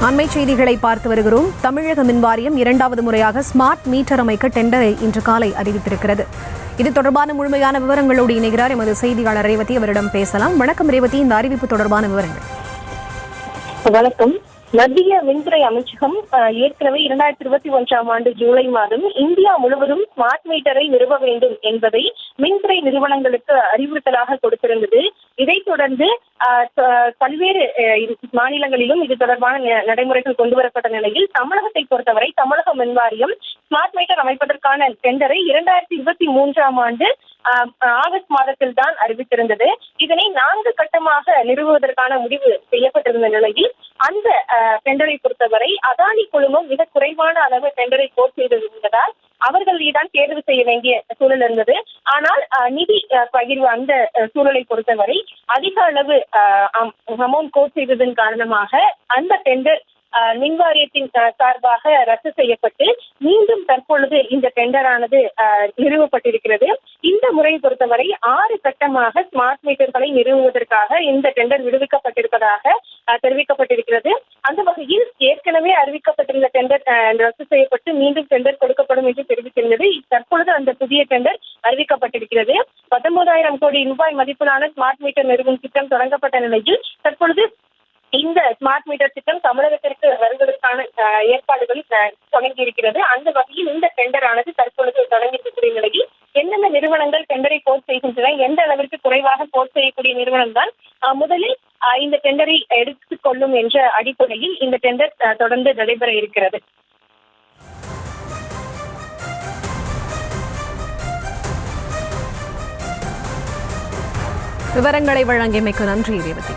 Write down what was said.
அண்மை செய்திகளை பார்த்து வருகிறோம். தமிழக மின்வாரியம் இரண்டாவது முறையாக ஸ்மார்ட் மீட்டர் அமைக்க டெண்டரை இன்று காலை அறிவித்திருக்கிறது. இது தொடர்பான முழுமையான விவரங்களோடு இணைகிறார் எமது செய்தியாளர் ரேவதி. அவரிடம் பேசலாம். வணக்கம் ரேவதி, இந்த அறிவிப்பு தொடர்பான விவரங்கள். வணக்கம். மத்திய மின்துறை அமைச்சகம் ஏற்கனவே 2021ஆம் ஆண்டு ஜூலை மாதம் இந்தியா முழுவதும் ஸ்மார்ட் மீட்டரை நிறுவ வேண்டும் என்பதை மின்துறை நிறுவனங்களுக்கு அறிவுறுத்தலாக கொடுத்திருந்தது. இதைத் தொடர்ந்து பல்வேறு மாநிலங்களிலும் இது தொடர்பான நடைமுறைகள் கொண்டுவரப்பட்ட நிலையில் தமிழகத்தை பொறுத்தவரை தமிழக மின்வாரியம் ஸ்மார்ட் மீட்டர் அமைப்பதற்கான டெண்டரை 2023ஆம் ஆண்டு ஆகஸ்ட் மாதத்தில் தான் அறிவித்திருந்தது. இதனை 4 கட்டமாக நிறுவுவதற்கான முடிவு செய்யப்பட்டிருந்த நிலையில் அந்த டெண்டரை பொறுத்தவரை அதானி குழுமம் மிக குறைவான அளவு டெண்டரை கோட் செய்திருந்ததால் அவர்களைதான் தேர்வு செய்ய வேண்டிய சூழல் இருந்தது. ஆனால் நிதி பகிர்வு அந்த சூழலை பொறுத்தவரை அதிக அளவு அமௌண்ட் கோட் செய்ததன் காரணமாக அந்த டெண்டர் மின்வாரியத்தின் சார்பாக ரத்து செய்யப்பட்டு மீண்டும் தற்பொழுது இந்த டெண்டரானது நிறுவப்பட்டிருக்கிறது. இந்த முறையை பொறுத்தவரை 6 கட்டமாக ஸ்மார்ட் மீட்டர்களை நிறுவுவதற்காக இந்த டெண்டர் விடுவிக்கப்பட்டிருப்பதாக தெரிவிக்கப்பட்டிருக்கிறது. அந்த வகையில் ஏற்கனவே அறிவிக்கப்பட்டிருந்த டெண்டர் ரத்து செய்யப்பட்டு மீண்டும் டெண்டர் கொடுக்கப்படும் என்று தெரிவித்திருந்தது. தற்பொழுது அந்த புதிய டெண்டர் அறிவிக்கப்பட்டிருக்கிறது. 19,000 கோடி ரூபாய் மதிப்பிலான ஸ்மார்ட் மீட்டர் நிறுவும் திட்டம் தொடங்கப்பட்ட நிலையில் தற்பொழுது இந்த ஸ்மார்ட் மீட்டர் திட்டம் தமிழகத்திற்கு வருவதற்கான ஏற்பாடுகள் தொடங்கி இருக்கிறது. அந்த வகையில் இந்த டெண்டர் ஆனது தற்பொழுது தொடங்கியிருக்கக்கூடிய நிலையில் எந்தெந்த நிறுவனங்கள் டெண்டரை போர்ட் செய்கின்றன, எந்த அளவிற்கு குறைவாக போர்ட் செய்யக்கூடிய நிறுவனம் தான் முதலில் இந்த டெண்டரை எடுத்துக் கொள்ளும் என்ற அடிப்படையில் இந்த டெண்டர் தொடர்ந்து நடைபெற இருக்கிறது. விவரங்களை வழங்கியமைக்கு நன்றி ரேவதி.